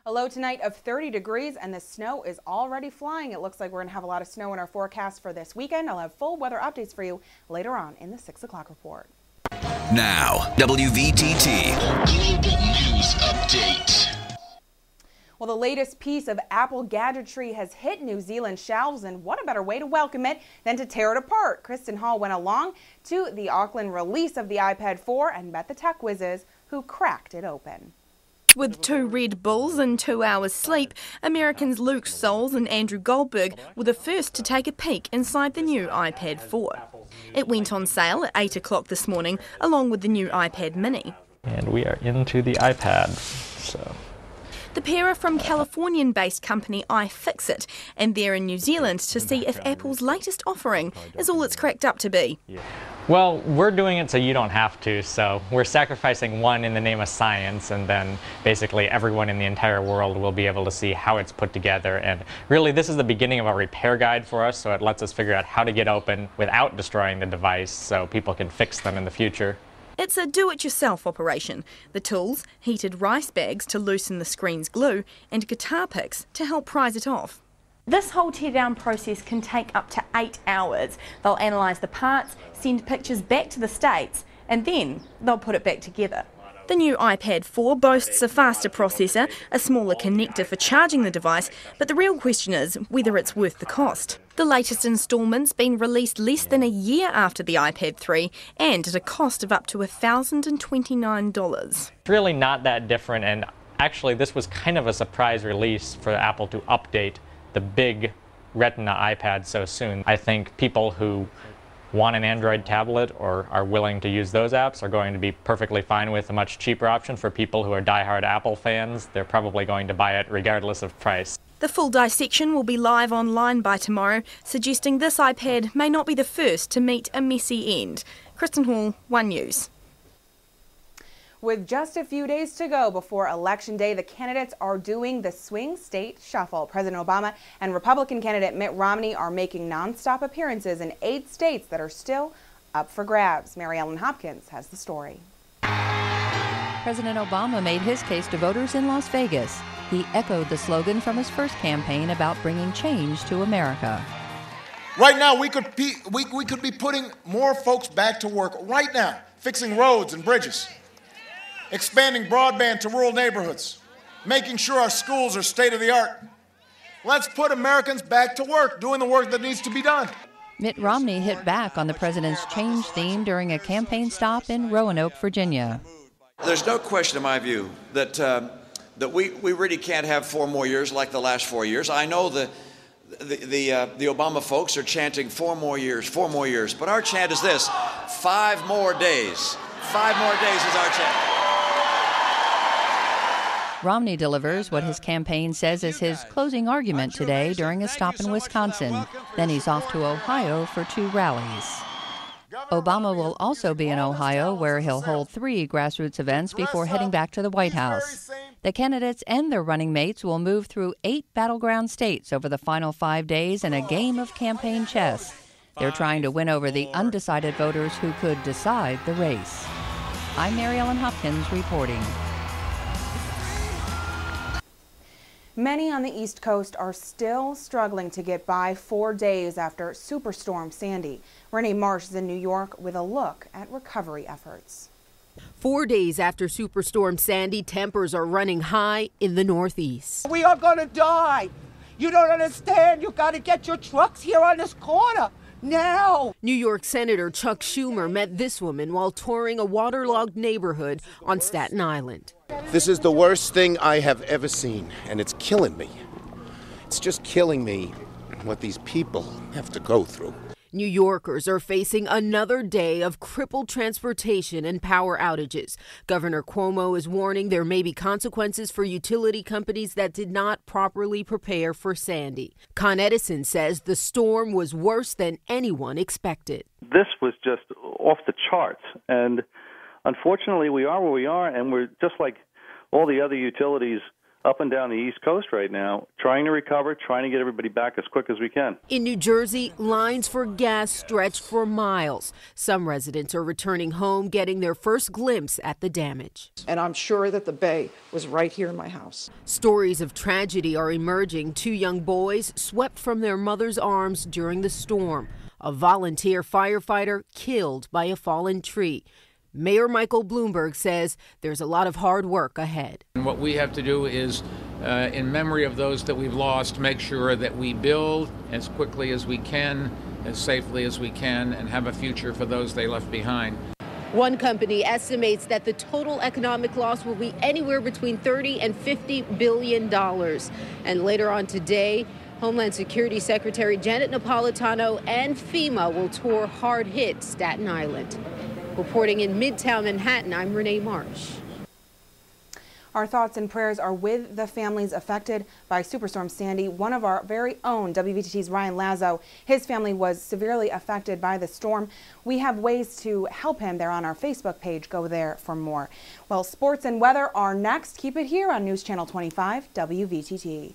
A low tonight of 30 degrees and the snow is already flying. It looks like we're going to have a lot of snow in our forecast for this weekend. I'll have full weather updates for you later on in the 6 o'clock report. Now, WVTT Global News Update. Well, the latest piece of Apple gadgetry has hit New Zealand shelves, and what a better way to welcome it than to tear it apart. Kristen Hall went along to the Auckland release of the iPad 4 and met the tech whizzes who cracked it open. With 2 Red Bulls and 2 hours sleep, Americans Luke Souls and Andrew Goldberg were the first to take a peek inside the new iPad 4. It went on sale at 8 o'clock this morning, along with the new iPad mini. And we are into the iPad. The pair are from Californian-based company iFixit, and they're in New Zealand to see if Apple's latest offering is all it's cracked up to be. Well, we're doing it so you don't have to, so we're sacrificing one in the name of science, and then basically everyone in the entire world will be able to see how it's put together. And really, this is the beginning of a repair guide for us, so it lets us figure out how to get open without destroying the device so people can fix them in the future. It's a do-it-yourself operation. The tools, heated rice bags to loosen the screen's glue, and guitar picks to help prise it off. This whole teardown process can take up to 8 hours. They'll analyse the parts, send pictures back to the States, and then they'll put it back together. The new iPad 4 boasts a faster processor, a smaller connector for charging the device, but the real question is whether it's worth the cost. The latest instalment's been released less than a year after the iPad 3 and at a cost of up to $1,029. It's really not that different, and actually this was kind of a surprise release for Apple to update the big Retina iPad so soon. I think people who want an Android tablet or are willing to use those apps are going to be perfectly fine with a much cheaper option. For people who are diehard Apple fans, they're probably going to buy it regardless of price. The full dissection will be live online by tomorrow, suggesting this iPad may not be the first to meet a messy end. Kristen Hall, One News. With just a few days to go before Election Day, the candidates are doing the swing state shuffle. President Obama and Republican candidate Mitt Romney are making nonstop appearances in 8 states that are still up for grabs. Mary Ellen Hopkins has the story. President Obama made his case to voters in Las Vegas. He echoed the slogan from his first campaign about bringing change to America. Right now, we could be putting more folks back to work right now, fixing roads and bridges, expanding broadband to rural neighborhoods, making sure our schools are state-of-the-art. Let's put Americans back to work, doing the work that needs to be done. Mitt Romney hit back on the president's change theme during a campaign stop in Roanoke, Virginia. There's no question, in my view, that we really can't have 4 more years like the last 4 years. I know the Obama folks are chanting 4 more years, 4 more years. But our chant is this: 5 more days. 5 more days is our chant. Romney delivers what his campaign says is his closing argument today during a stop in Wisconsin. Then he's off to Ohio for 2 rallies. Obama will also be in Ohio, where he'll hold 3 grassroots events before heading back to the White House. The candidates and their running mates will move through 8 battleground states over the final 5 days in a game of campaign chess. They're trying to win over the undecided voters who could decide the race. I'm Mary Ellen Hopkins reporting. Many on the East Coast are still struggling to get by 4 days after Superstorm Sandy. Renee Marsh is in New York with a look at recovery efforts. 4 days after Superstorm Sandy, tempers are running high in the Northeast. We are going to die. You don't understand. You got to get your trucks here on this corner now. New York Senator Chuck Schumer met this woman while touring a waterlogged neighborhood on Staten Island. This is the worst thing I have ever seen, and it's killing me. It's just killing me what these people have to go through. New Yorkers are facing another day of crippled transportation and power outages. Governor Cuomo is warning there may be consequences for utility companies that did not properly prepare for Sandy. Con Edison says the storm was worse than anyone expected. This was just off the charts, and unfortunately we are where we are, and we're just like all the other utilities up and down the East Coast right now, trying to recover, trying to get everybody back as quick as we can. In New Jersey, lines for gas stretch for miles. Some residents are returning home, getting their first glimpse at the damage. And I'm sure that the bay was right here in my house. Stories of tragedy are emerging. 2 young boys swept from their mother's arms during the storm. A volunteer firefighter killed by a fallen tree. Mayor Michael Bloomberg says there's a lot of hard work ahead. And what we have to do is, in memory of those that we've lost, make sure that we build as quickly as we can, as safely as we can, and have a future for those they left behind. One company estimates that the total economic loss will be anywhere between $30 and $50 billion. And later on today, Homeland Security Secretary Janet Napolitano and FEMA will tour hard-hit Staten Island. Reporting in Midtown Manhattan, I'm Renee Marsh. Our thoughts and prayers are with the families affected by Superstorm Sandy. One of our very own WVTT's Ryan Lazo, his family was severely affected by the storm. We have ways to help him. They're on our Facebook page. Go there for more. Well, sports and weather are next. Keep it here on News Channel 25 WVTT.